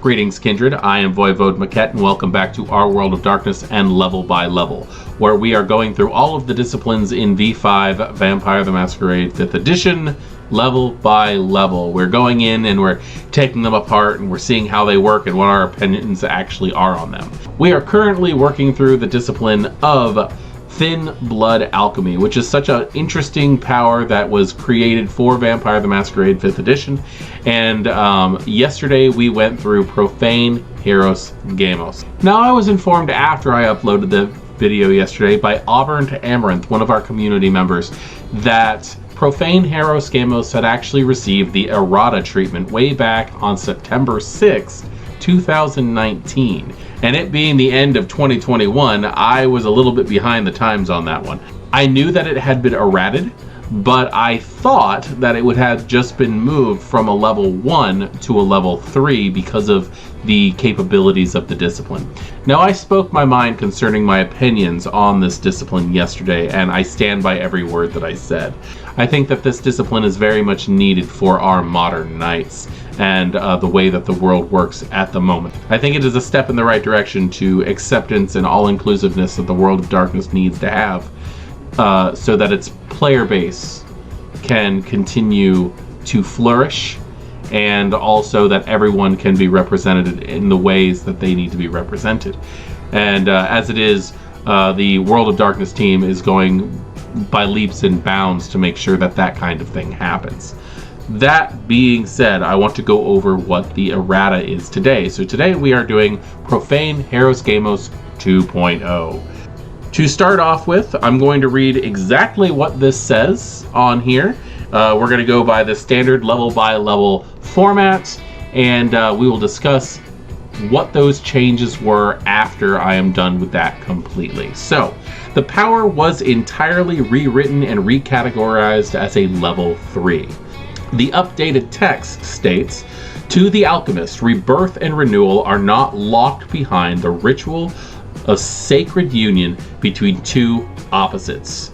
Greetings, Kindred. I am Voivode Maquette, and welcome back to our World of Darkness and Level by Level, where we are going through all of the disciplines in V5 Vampire the Masquerade 5th Edition, level by level. We're going in and we're taking them apart and we're seeing how they work and what our opinions actually are on them. We are currently working through the discipline of Thin Blood Alchemy, which is such an interesting power that was created for Vampire the Masquerade 5th Edition. And yesterday we went through Profane Hieros Gamos. Now, I was informed after I uploaded the video yesterday by Auburn to Amaranth, one of our community members, that Profane Hieros Gamos had actually received the errata treatment way back on September 6th, 2019. And it being the end of 2021, I was a little bit behind the times on that one. I knew that it had been errated, but I thought that it would have just been moved from a level 1 to a level 3 because of the capabilities of the discipline. Now, I spoke my mind concerning my opinions on this discipline yesterday, and I stand by every word that I said. I think that this discipline is very much needed for our modern knights and the way that the world works at the moment. I think it is a step in the right direction to acceptance and all-inclusiveness that the World of Darkness needs to have, so that its player base can continue to flourish, and also that everyone can be represented in the ways that they need to be represented. And as it is, the World of Darkness team is going by leaps and bounds to make sure that that kind of thing happens. That being said, I want to go over what the errata is today. So today we are doing Profane Hieros Gamos 2.0. To start off with, I'm going to read exactly what this says on here. We're going to go by the standard level by level format, and we will discuss what those changes were after I am done with that completely. So, the power was entirely rewritten and recategorized as a level 3. The updated text states, "To the alchemist, rebirth and renewal are not locked behind the ritual of sacred union between two opposites.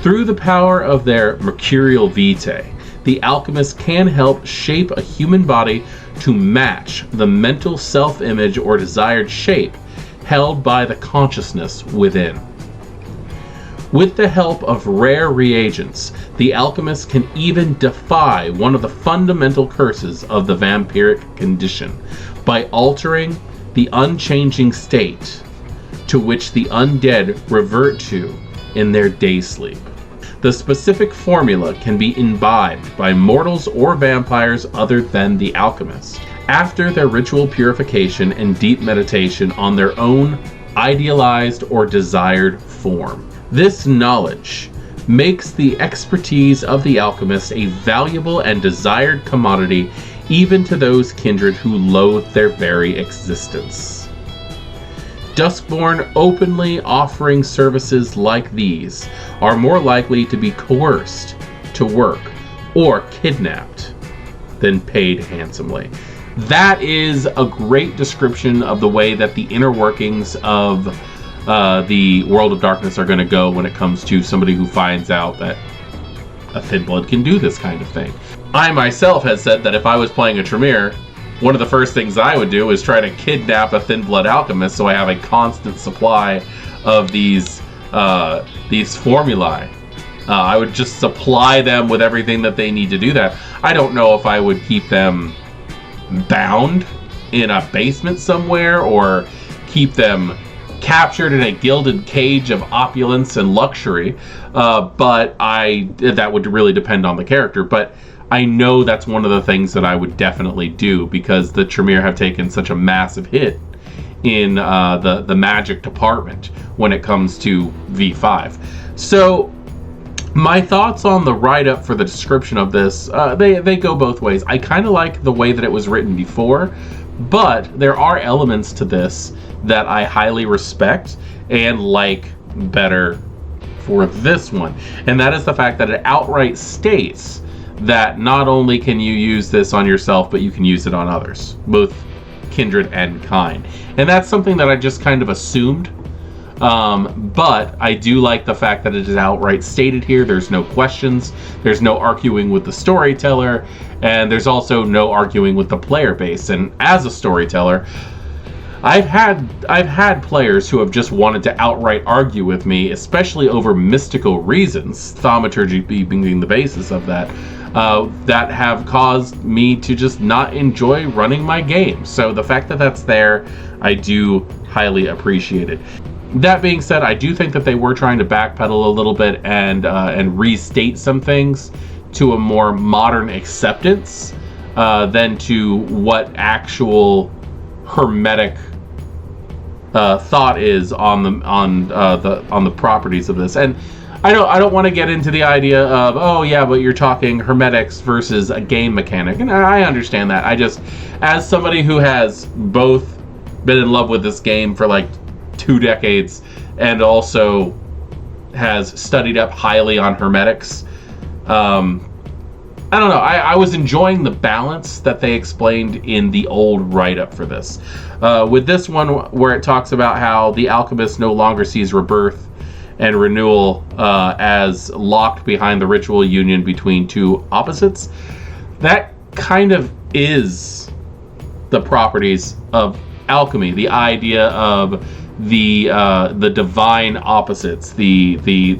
Through the power of their mercurial vitae, the alchemist can help shape a human body to match the mental self-image or desired shape held by the consciousness within. With the help of rare reagents, the alchemist can even defy one of the fundamental curses of the vampiric condition by altering the unchanging state to which the undead revert to in their day sleep. The specific formula can be imbibed by mortals or vampires other than the alchemist after their ritual purification and deep meditation on their own idealized or desired form. This knowledge makes the expertise of the alchemist a valuable and desired commodity even to those kindred who loathe their very existence. Duskborn openly offering services like these are more likely to be coerced to work or kidnapped than paid handsomely." That is a great description of the way that the inner workings of the World of Darkness are going to go when it comes to somebody who finds out that a Thin Blood can do this kind of thing. I myself had said that if I was playing a Tremere, one of the first things I would do is try to kidnap a Thin Blood alchemist so I have a constant supply of these formulae. I would just supply them with everything that they need to do that. I don't know if I would keep them bound in a basement somewhere or keep them captured in a gilded cage of opulence and luxury, but that would really depend on the character. But I know that's one of the things that I would definitely do because the Tremere have taken such a massive hit in the magic department when it comes to V5. So my thoughts on the write-up for the description of this, they go both ways. I kind of like the way that it was written before, but there are elements to this that I highly respect and like better for this one. And that is the fact that it outright states that not only can you use this on yourself, but you can use it on others, both kindred and kind. And that's something that I just kind of assumed But I do like the fact that it is outright stated here. There's no questions. There's no arguing with the storyteller. And there's also no arguing with the player base. And as a storyteller, I've had players who have just wanted to outright argue with me, especially over mystical reasons, thaumaturgy being the basis of that, that have caused me to just not enjoy running my game. So the fact that that's there, I do highly appreciate it. That being said, I do think that they were trying to backpedal a little bit and restate some things to a more modern acceptance than to what actual hermetic thought is on the properties of this. And I don't want to get into the idea of, oh yeah, but you're talking hermetics versus a game mechanic, and I understand that. I just, as somebody who has both been in love with this game for like 2 decades and also has studied up highly on hermetics, I don't know. I was enjoying the balance that they explained in the old write-up for this. With this one, where it talks about how the alchemist no longer sees rebirth and renewal as locked behind the ritual union between two opposites, that kind of is the properties of alchemy. The idea of the divine opposites, the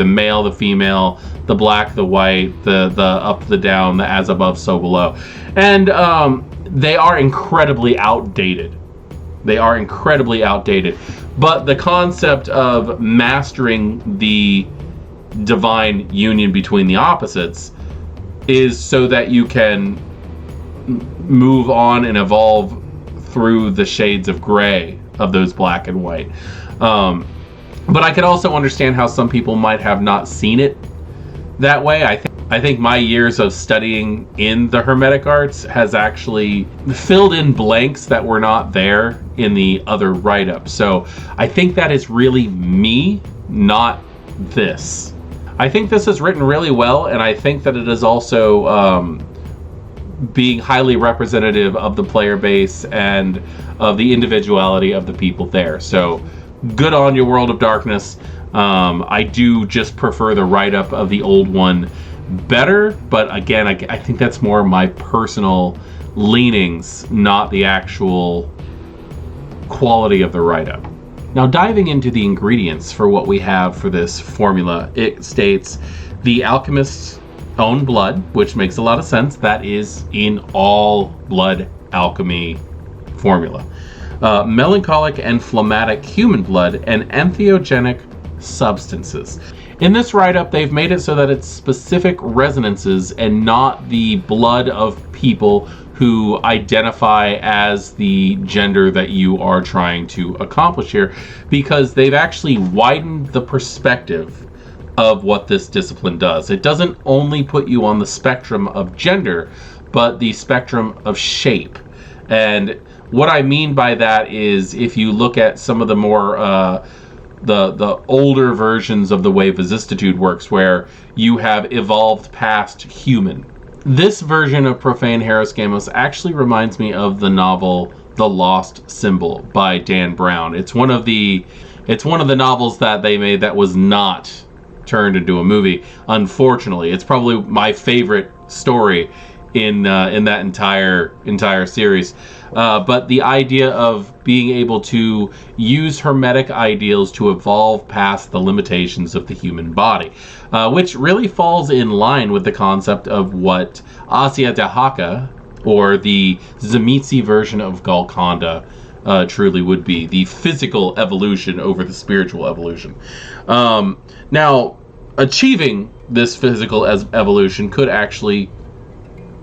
male, the female, the black, the white, the up, the down, the as above, so below. And they are incredibly outdated. But the concept of mastering the divine union between the opposites is so that you can move on and evolve through the shades of gray of those black and white. But I could also understand how some people might have not seen it that way. I think my years of studying in the Hermetic arts has actually filled in blanks that were not there in the other write-up. So I think that is really me, not this. I think this is written really well, and I think that it is also being highly representative of the player base and of the individuality of the people there. So good on you, World of Darkness. I do just prefer the write-up of the old one better, but again, I think that's more my personal leanings, not the actual quality of the write-up. Now, diving into the ingredients for what we have for this formula, it states the alchemist's own blood, which makes a lot of sense. That is in all blood alchemy formula. Melancholic and phlegmatic human blood, and entheogenic substances. In this write-up, they've made it so that it's specific resonances and not the blood of people who identify as the gender that you are trying to accomplish here, because they've actually widened the perspective of what this discipline does. It doesn't only put you on the spectrum of gender, but the spectrum of shape. And what I mean by that is, if you look at some of the more the older versions of the way vicissitude works, where you have evolved past human. This version of Profane Hieros Gamos actually reminds me of the novel The Lost Symbol by Dan Brown. It's one of the novels that they made that was not turned into a movie. Unfortunately, it's probably my favorite story in that entire series. But the idea of being able to use hermetic ideals to evolve past the limitations of the human body, which really falls in line with the concept of what Asya Dahaka, or the Tzimisce version of Golconda, truly would be, the physical evolution over the spiritual evolution. Now, achieving this physical evolution could actually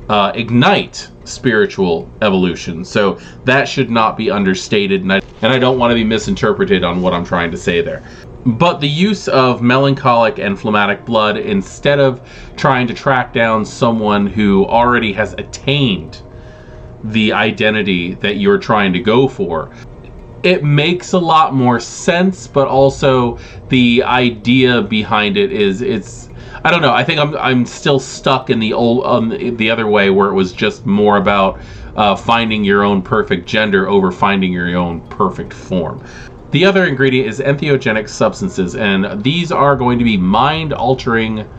ignite spiritual evolution, so that should not be understated, and I don't want to be misinterpreted on what I'm trying to say there. But the use of melancholic and phlegmatic blood, instead of trying to track down someone who already has attained the identity that you're trying to go for, it makes a lot more sense. But also the idea behind it is, I don't know. I think I'm still stuck in the the other way, where it was just more about finding your own perfect gender over finding your own perfect form. The other ingredient is entheogenic substances, and these are going to be mind-altering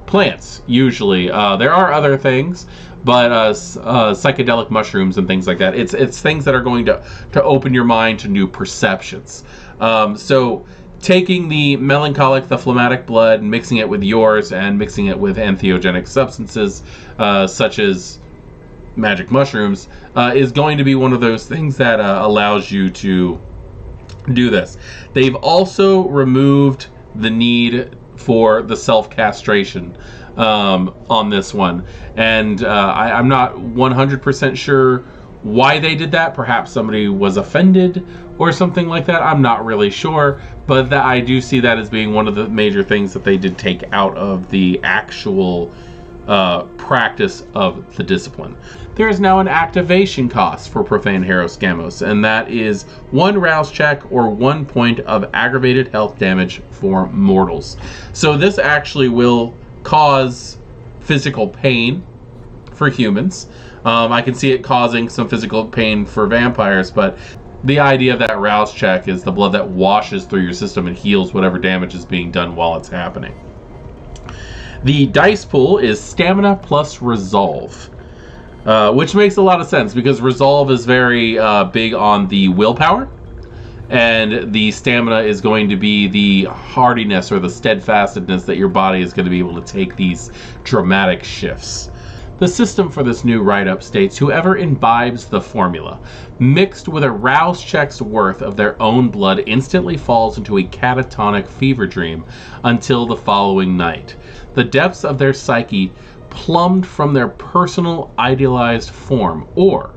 plants, usually. There are other things, but psychedelic mushrooms and things like that. It's things that are going to open your mind to new perceptions. So taking the melancholic, the phlegmatic blood, mixing it with yours, and mixing it with entheogenic substances, such as magic mushrooms, is going to be one of those things that allows you to do this. They've also removed the need for the self-castration on this one, and I'm not 100% sure why they did that. Perhaps somebody was offended or something like that. I'm not really sure, but I do see that as being one of the major things that they did take out of the actual practice of the discipline. There is now an activation cost for Profane Hieros Gamos, and that is 1 rouse check or 1 point of aggravated health damage for mortals. So this actually will cause physical pain for humans. I can see it causing some physical pain for vampires, but the idea of that rouse check is the blood that washes through your system and heals whatever damage is being done while it's happening. The dice pool is stamina plus resolve, which makes a lot of sense because resolve is very big on the willpower, and the stamina is going to be the hardiness or the steadfastness that your body is going to be able to take these dramatic shifts. The system for this new write-up states whoever imbibes the formula, mixed with a rouse check's worth of their own blood, instantly falls into a catatonic fever dream until the following night. The depths of their psyche plumbed from their personal idealized form, or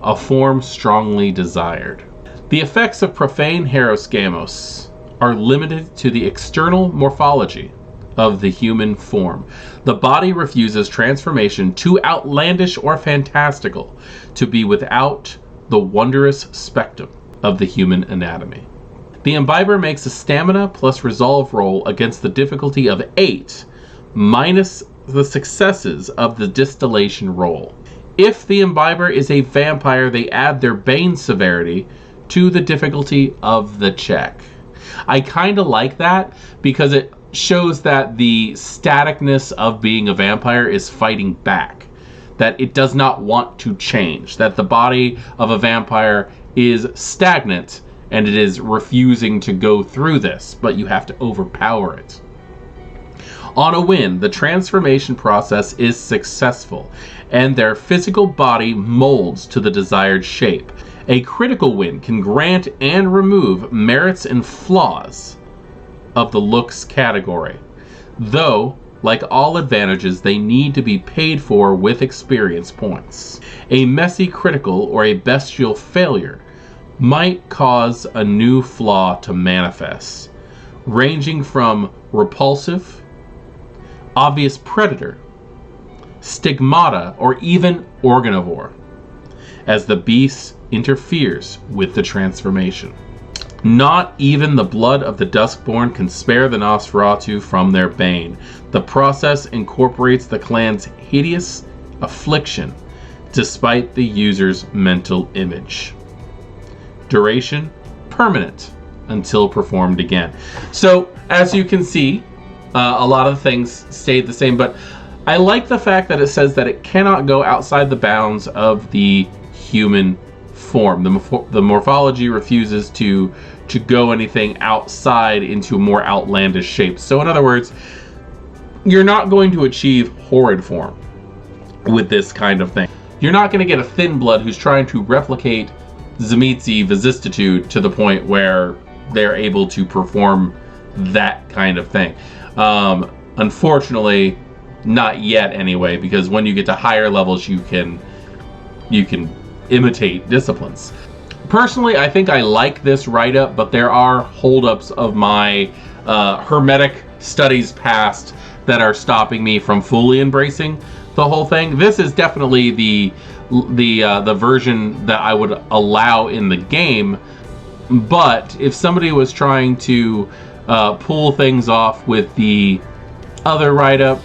a form strongly desired. The effects of Profane Hieros Gamos are limited to the external morphology of the human form. The body refuses transformation too outlandish or fantastical to be without the wondrous spectrum of the human anatomy. The imbiber makes a stamina plus resolve roll against the difficulty of 8 minus the successes of the distillation roll. If the imbiber is a vampire, they add their bane severity to the difficulty of the check. I kind of like that because it shows that the staticness of being a vampire is fighting back, that it does not want to change, that the body of a vampire is stagnant and it is refusing to go through this, but you have to overpower it. On a win, the transformation process is successful and their physical body molds to the desired shape. A critical win can grant and remove merits and flaws of the looks category, though, like all advantages, they need to be paid for with experience points. A messy critical or a bestial failure might cause a new flaw to manifest, ranging from repulsive, obvious predator, stigmata, or even organivore, as the beast interferes with the transformation. Not even the blood of the Duskborn can spare the Nosferatu from their bane. The process incorporates the clan's hideous affliction, despite the user's mental image. Duration, permanent, until performed again. So, as you can see, a lot of things stayed the same, but I like the fact that it says that it cannot go outside the bounds of the human form. The morphology refuses to go anything outside into more outlandish shapes. So in other words, you're not going to achieve horrid form with this kind of thing. You're not going to get a thin blood who's trying to replicate Tzimisce vicissitude to the point where they're able to perform that kind of thing. Unfortunately, not yet anyway, because when you get to higher levels, you can imitate disciplines. Personally, I think I like this write-up, but there are holdups of my hermetic studies past that are stopping me from fully embracing the whole thing. This is definitely the version that I would allow in the game, but if somebody was trying to pull things off with the other write-up,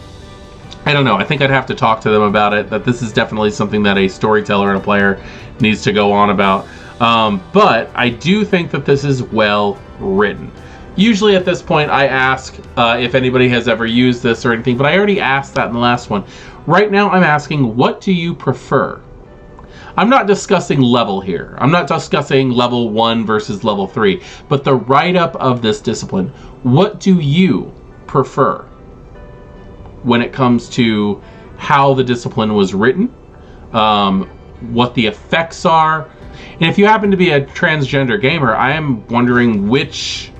I don't know. I think I'd have to talk to them about it, that this is definitely something that a storyteller and a player needs to go on about. But I do think that this is well written. Usually at this point I ask if anybody has ever used this or anything, but I already asked that in the last one. Right now I'm asking, what do you prefer? I'm not discussing level here. I'm not discussing level 1 versus level 3, but the write-up of this discipline. What do you prefer when it comes to how the discipline was written, what the effects are? And if you happen to be a transgender gamer, I am wondering which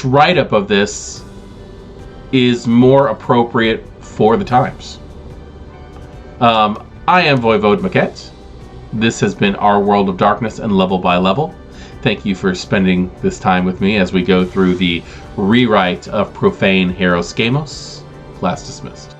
write-up of this is more appropriate for the times. I am Voivode Maquette. This has been Our World of Darkness and Level by Level. Thank you for spending this time with me as we go through the rewrite of Profane Hieros Gamos. Class dismissed.